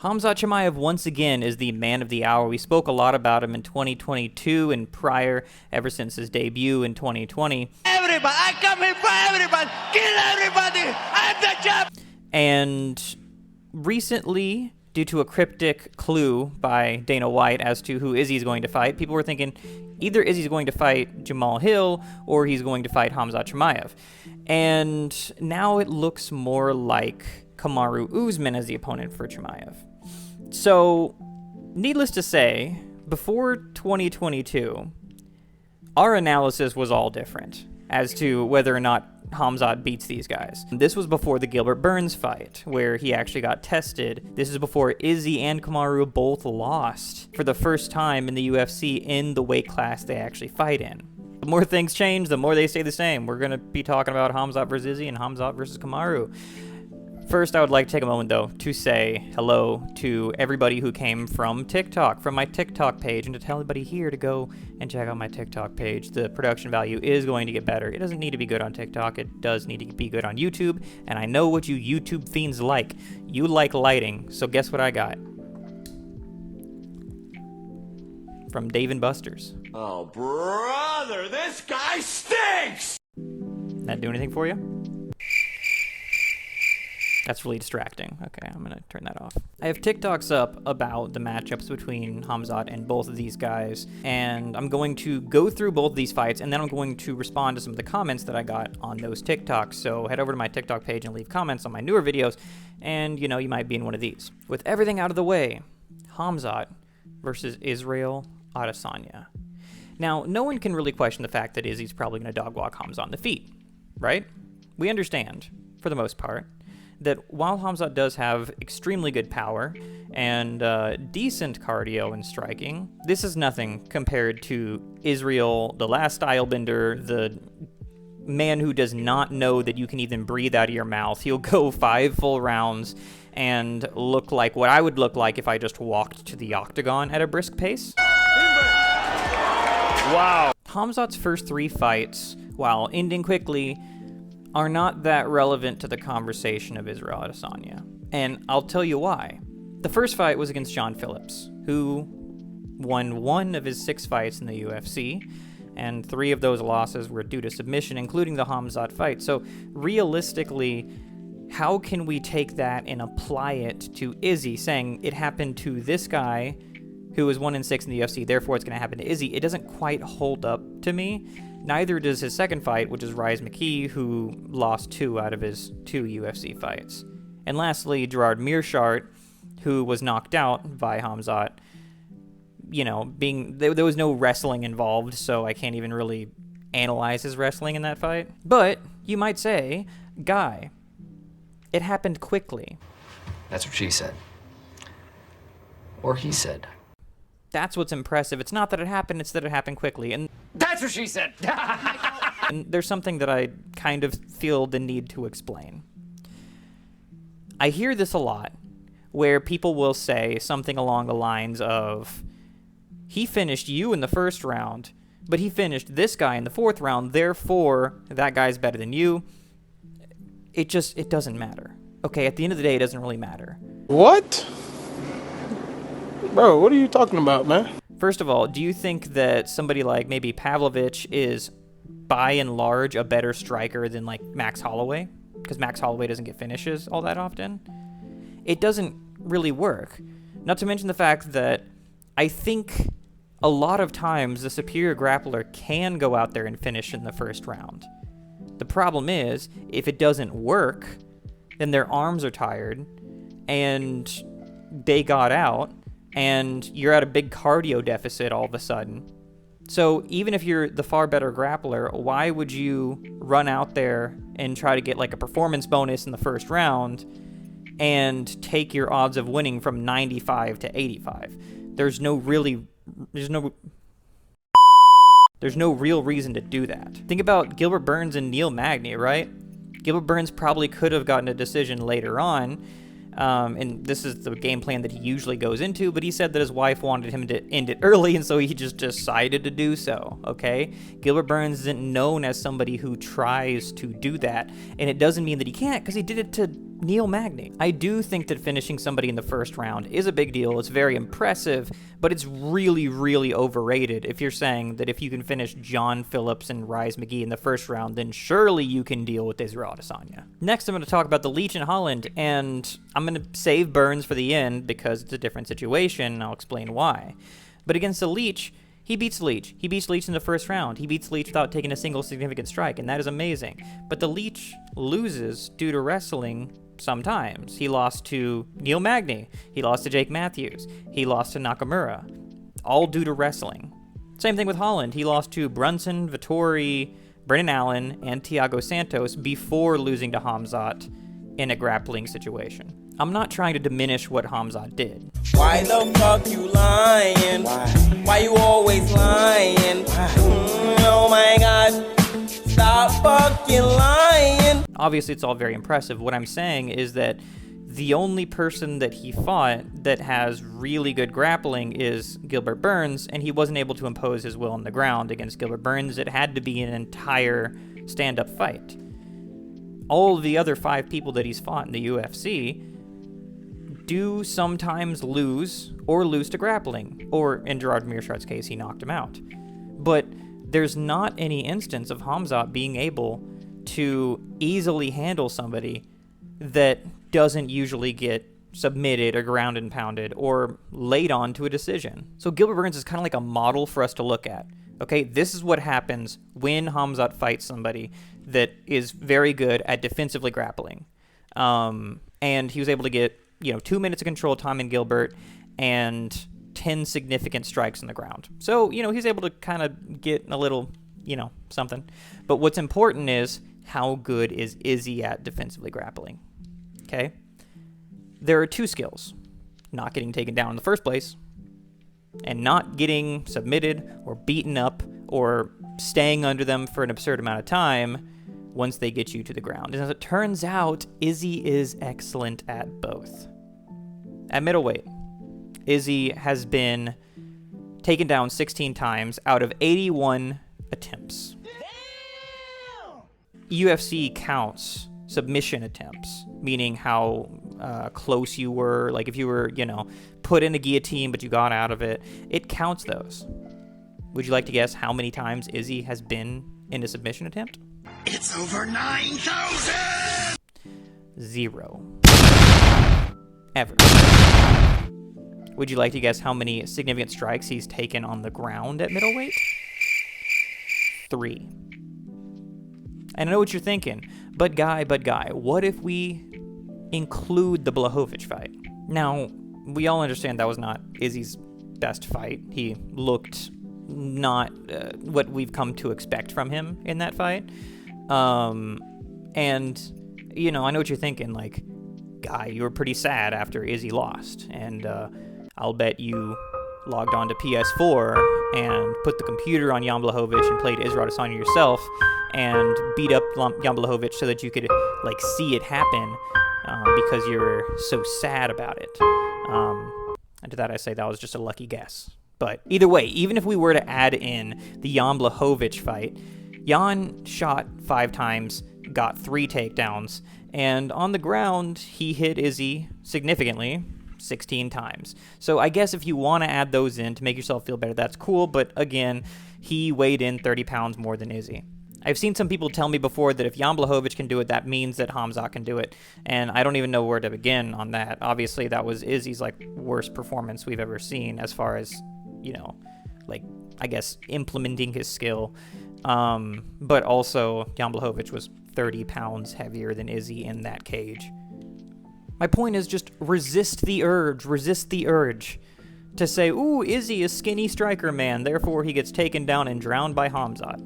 Khamzat Chimaev once again is the man of the hour. We spoke a lot about him in 2022 and prior, ever since his debut in 2020. Everybody, I come here for everybody, kill everybody, I'm the champ! And recently, due to a cryptic clue by Dana White as to who Izzy's going to fight, people were thinking either Izzy's going to fight Jamal Hill or he's going to fight Khamzat Chimaev. And now it looks more like Kamaru Usman as the opponent for Chimaev. So, needless to say, before 2022, our analysis was all different as to whether or not Khamzat beats these guys. This was before the Gilbert Burns fight, where he actually got tested. This is before Izzy and Kamaru both lost for the first time in the UFC in the weight class they actually fight in. The more things change, the more they stay the same. We're going to be talking about Khamzat versus Izzy and Khamzat versus Kamaru. First, I would like to take a moment, though, to say hello to everybody who came from TikTok, from my TikTok page, and to tell everybody here to go and check out my TikTok page. The production value is going to get better. It doesn't need to be good on TikTok. It does need to be good on YouTube, and I know what you YouTube fiends like. You like lighting, so guess what I got? From Dave & Buster's. Oh, brother, this guy stinks! That do anything for you? That's really distracting. Okay, I'm going to turn that off. I have TikToks up about the matchups between Khamzat and both of these guys, and I'm going to go through both of these fights, and then I'm going to respond to some of the comments that I got on those TikToks. So head over to my TikTok page and leave comments on my newer videos, and, you know, you might be in one of these. With everything out of the way, Khamzat versus Israel Adesanya. Now, no one can really question the fact that Izzy's probably going to dogwalk Khamzat on the feet, right? We understand, for the most part, that while Khamzat does have extremely good power and decent cardio and striking, this is nothing compared to Israel, the last stylebender, the man who does not know that you can even breathe out of your mouth. He'll go 5 full rounds and look like what I would look like if I just walked to the octagon at a brisk pace. Wow. Khamzat's first 3 fights, while ending quickly, are not that relevant to the conversation of Israel Adesanya. And I'll tell you why. The first fight was against John Phillips, who won 1 of his 6 fights in the UFC, and 3 of those losses were due to submission, including the Khamzat fight. So realistically, how can we take that and apply it to Izzy, saying it happened to this guy who was 1-6 in the UFC, therefore it's going to happen to Izzy? It doesn't quite hold up to me. Neither does his second fight, which is Rise McKee, who lost 2 out of his 2 UFC fights. And lastly, Gerard Mearshart, who was knocked out by Khamzat. You know, there was no wrestling involved, so I can't even really analyze his wrestling in that fight. But you might say, Guy, it happened quickly. That's what she said. Or he said. That's what's impressive. It's not that it happened, it's that it happened quickly. And That's what she said! and there's something that I kind of feel the need to explain. I hear this a lot, where people will say something along the lines of, he finished you in the first round, but he finished this guy in the 4th round, therefore that guy's better than you. It doesn't matter. Okay, at the end of the day, it doesn't really matter. What? Bro, what are you talking about, man? First of all, do you think that somebody like maybe Pavlovich is, by and large, a better striker than, like, Max Holloway? Because Max Holloway doesn't get finishes all that often? It doesn't really work. Not to mention the fact that I think a lot of times the superior grappler can go out there and finish in the first round. The problem is, if it doesn't work, then their arms are tired, and they got out, and you're at a big cardio deficit all of a sudden. So even if you're the far better grappler, why would you run out there and try to get like a performance bonus in the first round and take your odds of winning from 95 to 85? There's no real reason to do that. Think about Gilbert Burns and Neil Magny, right? Gilbert Burns probably could have gotten a decision later on, and this is the game plan that he usually goes into, but he said that his wife wanted him to end it early, and so he just decided to do so, okay? Gilbert Burns isn't known as somebody who tries to do that, and it doesn't mean that he can't, because he did it to Neil Magny. I do think that finishing somebody in the first round is a big deal. It's very impressive, but it's really, really overrated if you're saying that if you can finish John Phillips and Rise McGee in the first round, then surely you can deal with Israel Adesanya. Next, I'm going to talk about the Leech in Holland, and I'm going to save Burns for the end because it's a different situation, and I'll explain why. But against the Leech, he beats Leech. He beats Leech in the first round. He beats Leech without taking a single significant strike, and that is amazing. But the Leech loses due to wrestling sometimes. He lost to Neil Magny. He lost to Jake Matthews. He lost to Nakamura. All due to wrestling. Same thing with Holland. He lost to Brunson, Vettori, Brennan Allen, and Thiago Santos before losing to Khamzat in a grappling situation. I'm not trying to diminish what Khamzat did. Why the fuck you lying? Why you always lying? Oh my god. Stop fucking lying. Obviously, it's all very impressive. What I'm saying is that the only person that he fought that has really good grappling is Gilbert Burns, and he wasn't able to impose his will on the ground against Gilbert Burns. It had to be an entire stand-up fight. All of the other 5 people that he's fought in the UFC do sometimes lose to grappling, or in Gerard Meerschaert's case, he knocked him out. But there's not any instance of Khamzat being able to easily handle somebody that doesn't usually get submitted or ground and pounded or laid on to a decision. So Gilbert Burns is kind of like a model for us to look at. Okay, this is what happens when Khamzat fights somebody that is very good at defensively grappling. And he was able to get 2 minutes of control time in Gilbert and 10 significant strikes on the ground. So, he's able to kind of get a little, something. But what's important is how good is Izzy at defensively grappling? Okay? There are 2 skills. Not getting taken down in the first place and not getting submitted or beaten up or staying under them for an absurd amount of time once they get you to the ground. And as it turns out, Izzy is excellent at both. At middleweight, Izzy has been taken down 16 times out of 81 attempts. UFC counts submission attempts, meaning how close you were, like if you were, put in a guillotine but you got out of it. It counts those. Would you like to guess how many times Izzy has been in a submission attempt? It's over 9,000! 0. Ever. Would you like to guess how many significant strikes he's taken on the ground at middleweight? 3. And I know what you're thinking, but guy, what if we include the Blachowicz fight? Now, we all understand that was not Izzy's best fight. He looked not what we've come to expect from him in that fight. And, I know what you're thinking, like, guy, you were pretty sad after Izzy lost, and I'll bet you logged on to PS4 and put the computer on Jan Blachowicz and played Israel Adesanya yourself and beat up Jan Blachowicz so that you could, see it happen because you were so sad about it. And to that I say that was just a lucky guess. But either way, even if we were to add in the Jan Blachowicz fight, Jan shot 5 times, got 3 takedowns, and on the ground, he hit Izzy significantly 16 times. So I guess if you want to add those in to make yourself feel better, that's cool, but again, he weighed in 30 pounds more than Izzy. I've seen some people tell me before that if Jan Blachowicz can do it, that means that Khamzat can do it, and I don't even know where to begin on that. Obviously, that was Izzy's, worst performance we've ever seen as far as, I guess, implementing his skill. But also, Jan Blachowicz was 30 pounds heavier than Izzy in that cage. My point is just resist the urge to say, ooh, Izzy is skinny striker man, therefore he gets taken down and drowned by Khamzat.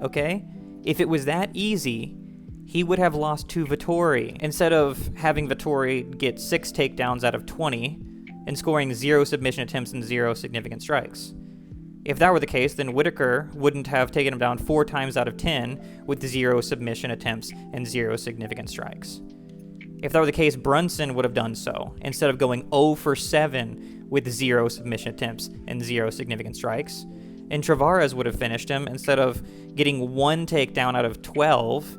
Okay? If it was that easy, he would have lost to Vettori instead of having Vettori get 6 takedowns out of 20 and scoring 0 submission attempts and 0 significant strikes. If that were the case, then Whitaker wouldn't have taken him down 4 times out of 10 with 0 submission attempts and 0 significant strikes. If that were the case, Brunson would have done so, instead of going 0 for 7 with 0 submission attempts and 0 significant strikes. And Tavares would have finished him instead of getting 1 takedown out of 12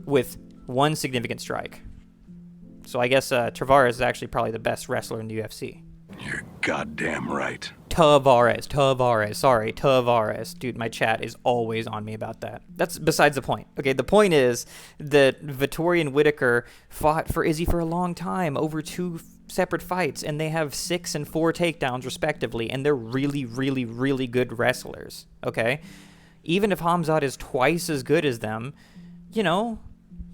with 1 significant strike. So I guess Tavares is actually probably the best wrestler in the UFC. You're goddamn right. Tavares. Sorry, Tavares. Dude, my chat is always on me about that. That's besides the point. Okay, the point is that Vettori and Whitaker fought for Izzy for a long time, over 2 separate fights, and they have 6 and 4 takedowns respectively, and they're really, really, really good wrestlers, okay? Even if Khamzat is twice as good as them, you know,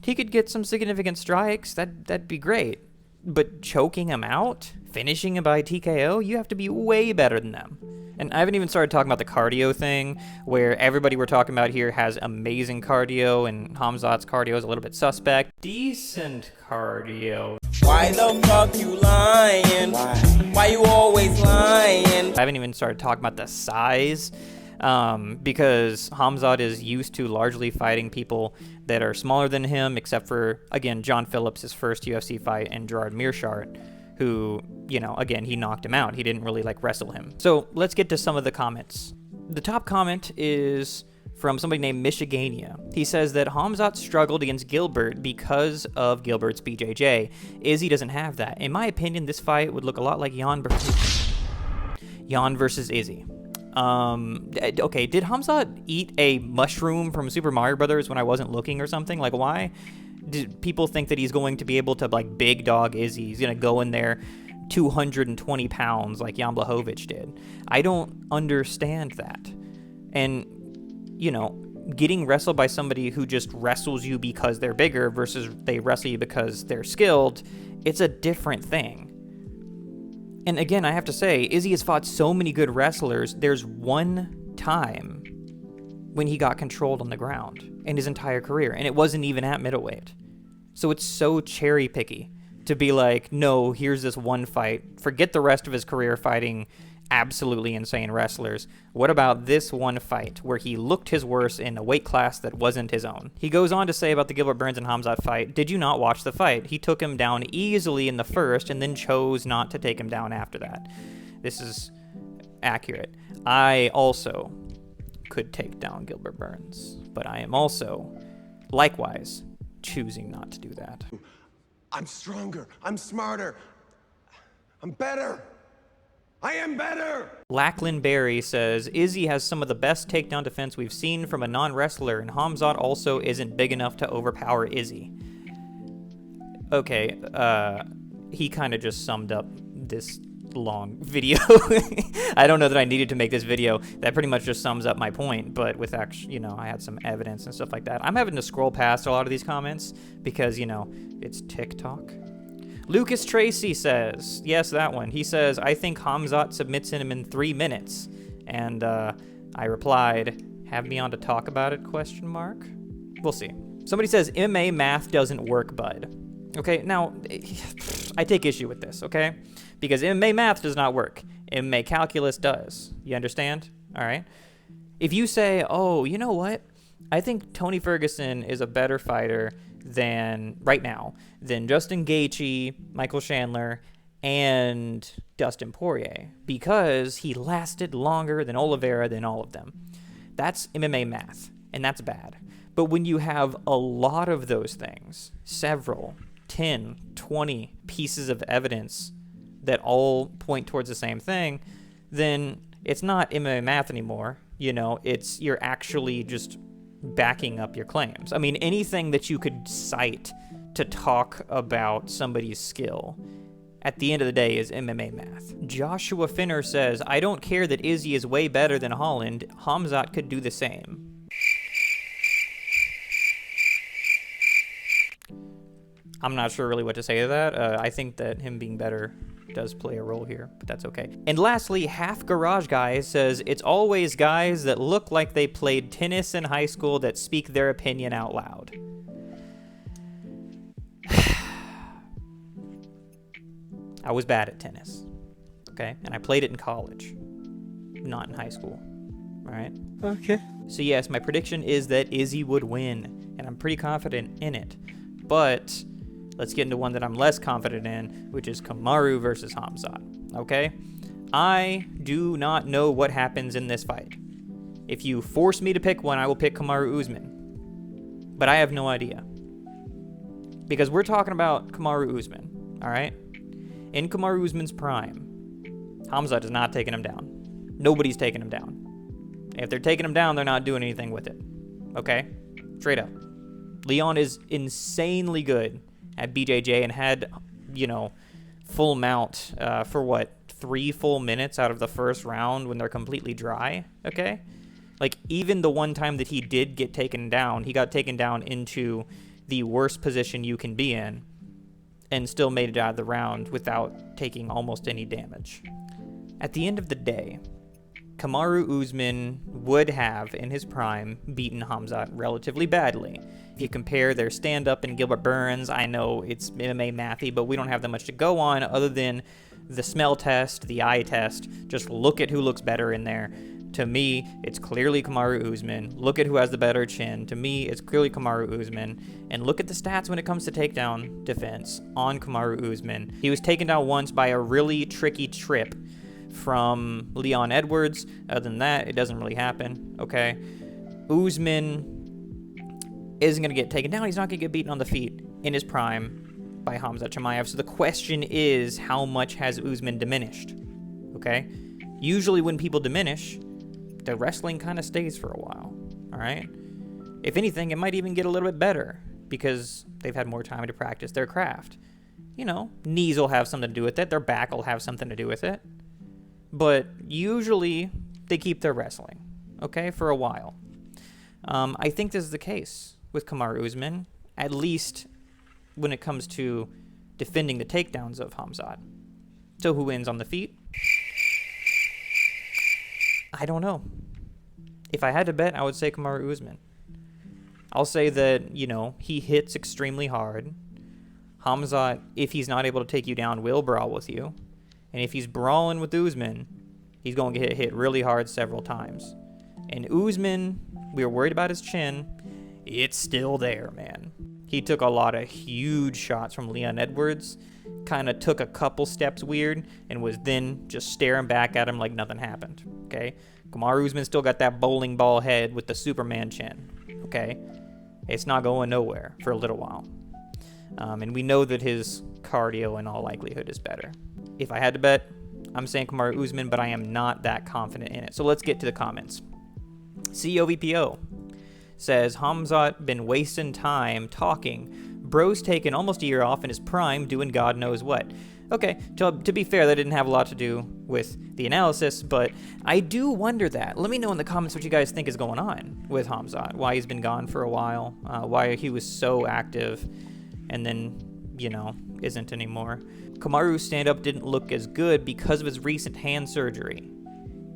he could get some significant strikes. That'd be great. But choking him out, finishing him by TKO, you have to be way better than them. And I haven't even started talking about the cardio thing, where everybody we're talking about here has amazing cardio, and Khamzat's cardio is a little bit suspect. Decent cardio. Why the fuck you lying? Why you always lying? I haven't even started talking about the size, because Khamzat is used to largely fighting people that are smaller than him, except for, again, John Phillips' his first UFC fight, and Gerard Mearshart, who, you know, again, he knocked him out. He didn't really, like, wrestle him. So let's get to some of the comments. The top comment is from somebody named Michigania. He says that Khamzat struggled against Gilbert because of Gilbert's BJJ. Izzy doesn't have that. In my opinion, this fight would look a lot like Jan versus Izzy. Okay, did Khamzat eat a mushroom from Super Mario Brothers when I wasn't looking or something? Like, why did people think that he's going to be able to, like, big dog Izzy? He's going to go in there 220 pounds like Jan Blachowicz did. I don't understand that. And, you know, getting wrestled by somebody who just wrestles you because they're bigger versus they wrestle you because they're skilled, it's a different thing. And again, I have to say, Izzy has fought so many good wrestlers. There's one time when he got controlled on the ground in his entire career, and it wasn't even at middleweight. So it's so cherry picky to be like, no, here's this one fight. Forget the rest of his career fighting absolutely insane wrestlers. What about this one fight where he looked his worst in a weight class that wasn't his own? He goes on to say about the Gilbert Burns and Khamzat fight, did you not watch the fight? He took him down easily in the first and then chose not to take him down after that. This is accurate. I also could take down Gilbert Burns, but I am also, likewise, choosing not to do that. I'm stronger. I'm smarter. I'm better. I am better! Lachlan Berry says, Izzy has some of the best takedown defense we've seen from a non-wrestler, and Khamzat also isn't big enough to overpower Izzy. Okay, he kind of just summed up this long video. I don't know that I needed to make this video. That pretty much just sums up my point, but with actually, you know, I had some evidence and stuff like that. I'm having to scroll past a lot of these comments because, you know, it's TikTok. Lucas Tracy says, yes, that one. He says, I think Khamzat submits him in 3 minutes. And I replied, have me on to talk about it, ? We'll see. Somebody says, MMA math doesn't work, bud. Okay, now, I take issue with this, okay? Because MMA math does not work. MMA calculus does. You understand? All right? If you say, oh, you know what? I think Tony Ferguson is a better fighter than, right now, than Justin Gaethje, Michael Chandler, and Dustin Poirier, because he lasted longer than Oliveira than all of them. That's MMA math, and that's bad. But when you have a lot of those things, several, 10, 20 pieces of evidence that all point towards the same thing, then it's not MMA math anymore. You know, it's, you're actually just backing up your claims. I mean, anything that you could cite to talk about somebody's skill at the end of the day is MMA math. Joshua Finner says, I don't care that Izzy is way better than Holland. Khamzat could do the same. I'm not sure really what to say to that. I think that him being better does play a role here, but that's okay. And lastly, Half Garage Guy says, it's always guys that look like they played tennis in high school that speak their opinion out loud. I was bad at tennis, okay? And I played it in college, not in high school, all right? Okay. So yes, my prediction is that Izzy would win, and I'm pretty confident in it. But let's get into one that I'm less confident in, which is Kamaru versus Khamzat, okay? I do not know what happens in this fight. If you force me to pick one, I will pick Kamaru Usman. But I have no idea. Because we're talking about Kamaru Usman, all right? In Kamaru Usman's prime, Khamzat is not taking him down. Nobody's taking him down. If they're taking him down, they're not doing anything with it. Okay? Straight up. Leon is insanely good at BJJ and had, full mount for 3 full minutes out of the first round when they're completely dry. Okay? Like, even the one time that he did get taken down, he got taken down into the worst position you can be in and still made it out of the round without taking almost any damage. At the end of the day, Kamaru Usman would have, in his prime, beaten Khamzat relatively badly. If you compare their stand-up and Gilbert Burns, I know it's MMA mathy, but we don't have that much to go on other than the smell test, the eye test. Just look at who looks better in there. To me, it's clearly Kamaru Usman. Look at who has the better chin. To me, it's clearly Kamaru Usman. And look at the stats when it comes to takedown defense on Kamaru Usman. He was taken down once by a really tricky trip from Leon Edwards. Other than that, it doesn't really happen, okay? Usman isn't going to get taken down. He's not going to get beaten on the feet in his prime by Khamzat Chimaev. So the question is, how much has Usman diminished, okay? Usually when people diminish, the wrestling kind of stays for a while, all right? If anything, it might even get a little bit better because they've had more time to practice their craft. Knees will have something to do with it. Their back will have something to do with it. But usually they keep their wrestling, okay, for a while. I think this is the case with Kamaru Usman, at least when it comes to defending the takedowns of Khamzat. So who wins on the feet? I don't know. If I had to bet, I would say Kamaru Usman. I'll say that, he hits extremely hard. Khamzat, if he's not able to take you down, will brawl with you. And if he's brawling with Usman, he's going to get hit really hard several times. And Usman, we were worried about his chin. It's still there, man. He took a lot of huge shots from Leon Edwards, kind of took a couple steps weird, and was then just staring back at him like nothing happened, okay? Kamaru Usman still got that bowling ball head with the Superman chin, okay? It's not going nowhere for a little while. And we know that his cardio in all likelihood is better. If I had to bet, I'm saying Kamaru Usman, but I am not that confident in it. So let's get to the comments. COVPO says, Khamzat been wasting time talking. Bro's taken almost a year off in his prime doing God knows what. Okay, to be fair, that didn't have a lot to do with the analysis, but I do wonder that. Let me know in the comments what you guys think is going on with Khamzat, why he's been gone for a while, why he was so active and then, isn't anymore. Kamaru's stand-up didn't look as good because of his recent hand surgery.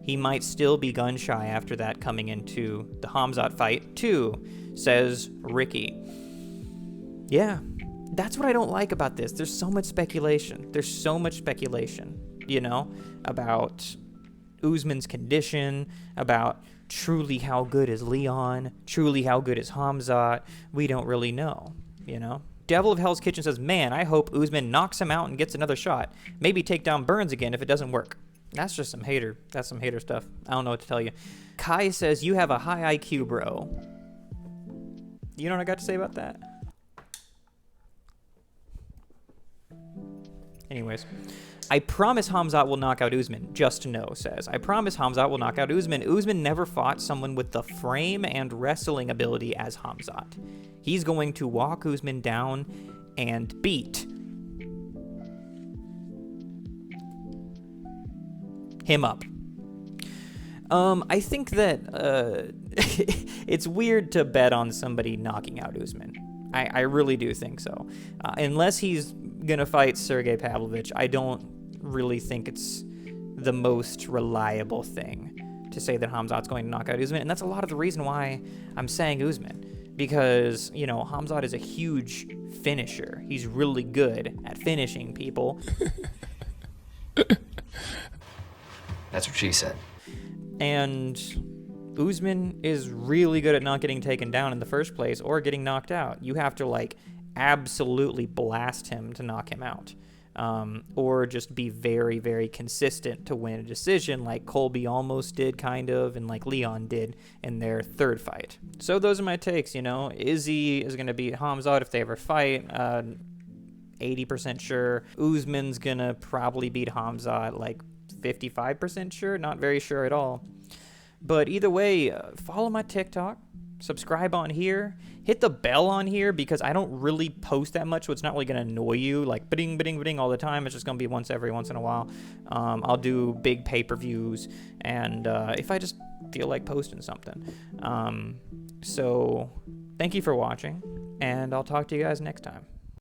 He might still be gun-shy after that coming into the Khamzat fight, too, says Ricky. Yeah, that's what I don't like about this. There's so much speculation. About Usman's condition, about truly how good is Leon, truly how good is Khamzat. We don't really know, Devil of Hell's Kitchen says, man, I hope Usman knocks him out and gets another shot. Maybe take down Burns again if it doesn't work. That's just some hater stuff. I don't know what to tell you. Kai says, you have a high IQ, bro. You know what I got to say about that? Anyways, I promise Khamzat will knock out Usman. Just know says, I promise Khamzat will knock out Usman. Usman never fought someone with the frame and wrestling ability as Khamzat. He's going to walk Usman down and beat him up. I think that it's weird to bet on somebody knocking out Usman. I really do think so. Unless he's going to fight Sergey Pavlovich, I don't really think it's the most reliable thing to say that Khamzat's going to knock out Usman. And that's a lot of the reason why I'm saying Usman. Because, Khamzat is a huge finisher. He's really good at finishing people. That's what she said. And Usman is really good at not getting taken down in the first place or getting knocked out. You have to, absolutely blast him to knock him out. or just be very, very consistent to win a decision like Colby almost did, kind of, and like Leon did in their third fight. So those are my takes. Izzy is going to beat Khamzat if they ever fight. 80% sure. Usman's going to probably beat Khamzat, like 55% sure, not very sure at all. But either way, follow my TikTok, subscribe on here, hit the bell on here because I don't really post that much, so it's not really going to annoy you, like ba-ding, ba-ding, ba-ding all the time. It's just going to be once in a while. I'll do big pay-per-views, and if I just feel like posting something. So thank you for watching, and I'll talk to you guys next time.